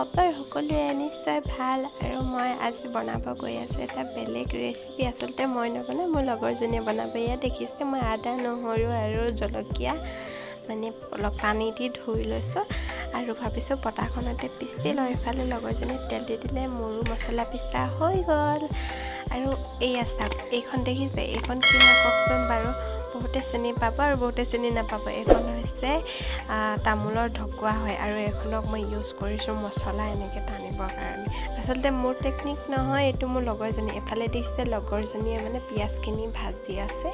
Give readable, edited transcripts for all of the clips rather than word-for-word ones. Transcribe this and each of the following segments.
খবৰ সকলোৰে নিশ্চয় ভাল আৰু মই আজি বনাব গৈ আছোঁ এটা বেলেগ ৰেচিপি। আচলতে মই নবনাওঁ, মোৰ লগৰজনীয়ে বনাব। ইয়াত দেখিছে মই আদা নহৰু আৰু জলকীয়া মানে অলপ পানী দি ধুই লৈছোঁ আৰু ভাবিছোঁ পটাখনতে পিচি লৈ ইফালে লগৰজনীয়ে তেল দি দিলে, মোৰো মছলা পিচা হৈ গ'ল। আৰু এইয়া চাওক, এইখন দেখিছে, এইখন কি হয় কওকচোন বাৰু। বহুতে চিনি পাব আৰু বহুতে চিনি নাপাব। এইখন হৈছে তামোলৰ ঢকুৱা হয় আৰু এইখনক মই ইউজ কৰিছোঁ মছলা এনেকৈ টানিবৰ কাৰণে। আচলতে মোৰ টেকনিক নহয়, এইটো মোৰ লগৰজনী। এফালে দেখিছে লগৰজনীয়ে মানে পিঁয়াজখিনি ভাজি আছে।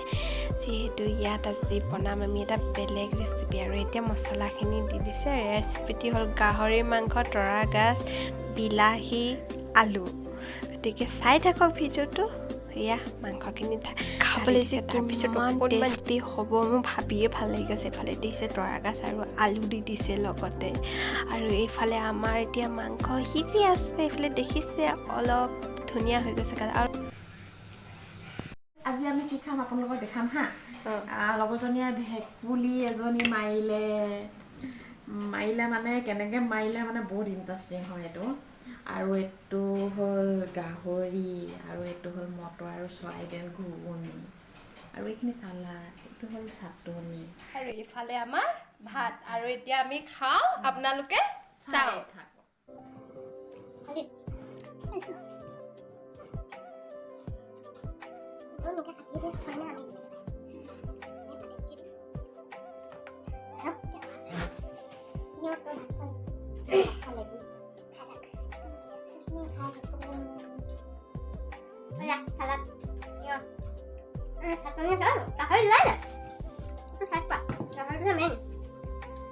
যিহেতু ইয়াত আজি বনাম আমি এটা বেলেগ ৰেচিপি আৰু এতিয়া মছলাখিনি দি দিছে। ৰেচিপিটি হ'ল গাহৰি মাংস, তৰা গাজ, বিলাহী, আলু। গতিকে চাই থাকক ভিডিঅ'টো। এয়া মাংসখিনি খাবলৈ যে কিমান টেষ্টি হ'ব মোৰ ভাবিয়ে ভাল লাগি গৈছে। এইফালে দিছে তৰা গাছ আৰু আলু দি দিছে লগতে, আৰু এইফালে আমাৰ এতিয়া মাংস সিজি আছে। এইফালে দেখিছে অলপ ধুনীয়া হৈ গৈছে আৰু আজি আমি কি খাম আপোনালোকক দেখাম হা। লগৰজনীয়ে ভেকুলী এজনী মাৰিলে মানে কেনেকৈ মাৰিলে মানে বহুত ইণ্টাৰেষ্টিং হয় এইটো। আৰু এইটো হ'ল গাহৰি, আৰু এইটো হ'ল মটৰ আৰু চয়াবিন ঘুগুনি, আৰু এইখিনি চালাড, এইটো হ'ল চাটনি, আৰু ইফালে আমাৰ ভাত। আৰু এতিয়া আমি খাওঁ, আপোনালোকে চাওক।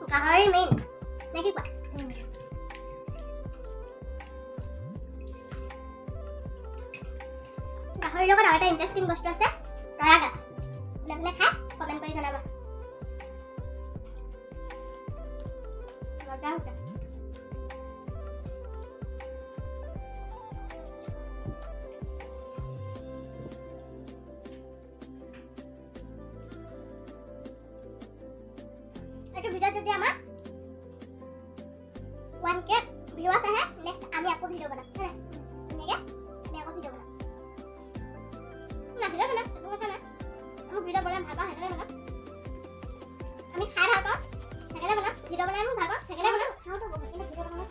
Kahari main. Lagi Pak. Kahari লগত আৰু এটা ইন্টাৰেষ্টিং বস্তু আছে, তৰা গাছ। কোনে খায় কমেণ্ট কৰি জনাব। মজা হৈছে। এইটো ভিডিঅ' যদি আমাৰ 1K ভিউৱাৰ্ছ আহে, নেক্সট আমি আকৌ ভিডিঅ' বনাম। ধুনীয়াকৈ আমি আকৌ ভিডিঅ' বনাম। ভিডিঅ' বনাম, একো কথা নাই। আমি ভিডিঅ' বনাম ভাল পাওঁ, সেইকাৰণে বনাম। আমি খাই ভাল পাওঁ, সেইকাৰণে বনাম। ভিডিঅ' বনাই আমি ভাল পাওঁ, সেইকাৰণে বনাম। খাওঁতো বহুত, কিন্তু ভিডিঅ' বনাব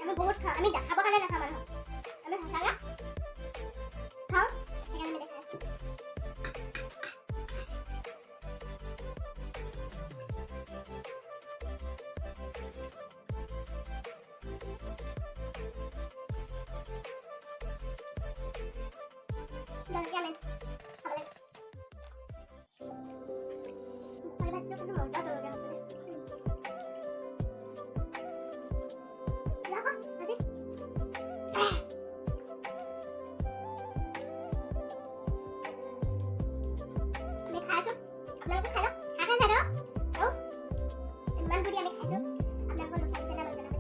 আমি বহুত খাওঁ। আমি দেখাবৰ কাৰণে নাখাওঁ মানুহক। আমি সঁচাকৈ খাওঁ, সেইকাৰণে আমি দেখাই আছোঁ। জলকীয়া মেইন খাব লাগে। ভাতটো কিন্তু মজা জলকীয়া আছে। আমি খাইছোঁ, আপোনালোকে খাই লওক। খাই লওক আৰু ইমান বুলি আমি খাইছোঁ। আপোনালোকৰ লোকেল চেনেল জনাব।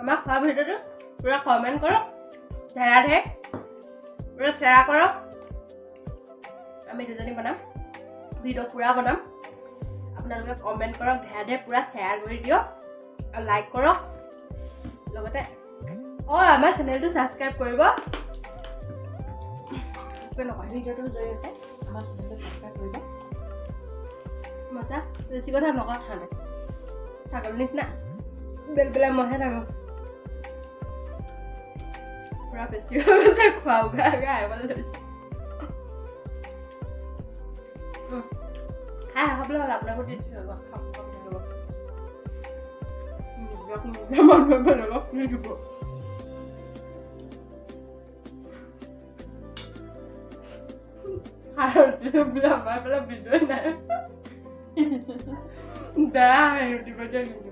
আমাৰ খোৱা ভিডিঅ'টো পুৰা কমেণ্ট কৰক, ধেৰ পুৰা শ্বেয়াৰ কৰক। আমি দুজনী বনাম ভিডিঅ' পুৰা বনাম। আপোনালোকে কমেণ্ট কৰক, ধ্যানে পুৰা শ্বেয়াৰ কৰি দিয়ক আৰু লাইক কৰক, লগতে আমাৰ চেনেলটো ছাবস্ক্ৰাইব কৰিব। নকয় ভিডিঅ'টোৰ জৰিয়তে আমাৰ চেনেলটো ছাবস্ক্ৰাইব কৰিব। মজা বেছি কথা নকওঁ, ঠাণ্ডা ছাগলী নিচিনা বেল বেলাই মইহে থাকোঁ। পুৰা বেছি হৈ গৈছে, খোৱা উঘা আহিবলৈ ধৰিছে। খাই খাবলৈ হ'ল, আপোনাকো দি দিছোঁ আকৌ খাম খাম দিব। আমাৰ পেলাই ভিডিঅ' নাই বেয়া দিব দিয়ে কিন্তু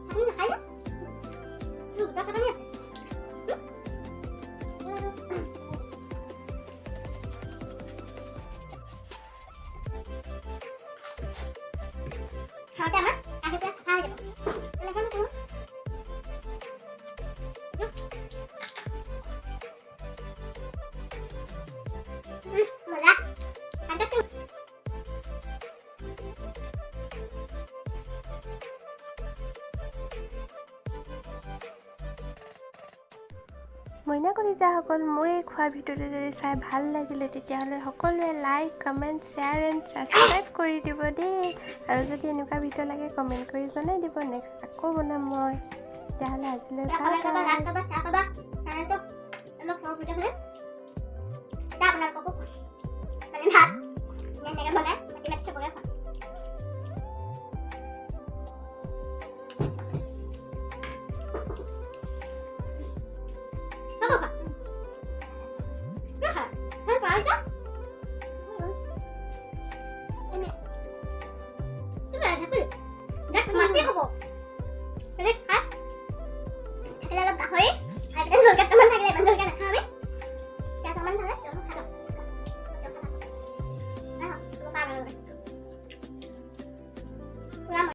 Aku nak kaya. Dah katanya. Kalau dah mas, aku plus kaya je. Lepas tu. Mula. Ada tu. মইনা কলিজাসকল, মোৰ এই খোৱা ভিডিঅ'টো যদি চাই ভাল লাগিলে তেতিয়াহ'লে সকলোৱে like, comment, share and subscribe কৰি দিব দেই। আৰু যদি এনেকুৱা ভিডিঅ' লাগে কমেণ্ট কৰি জনাই দিব, নেক্সট আকৌ বনাম মই। তেতিয়াহ'লে আজিলৈ Dah benar kok. Benar. Yang saya benar.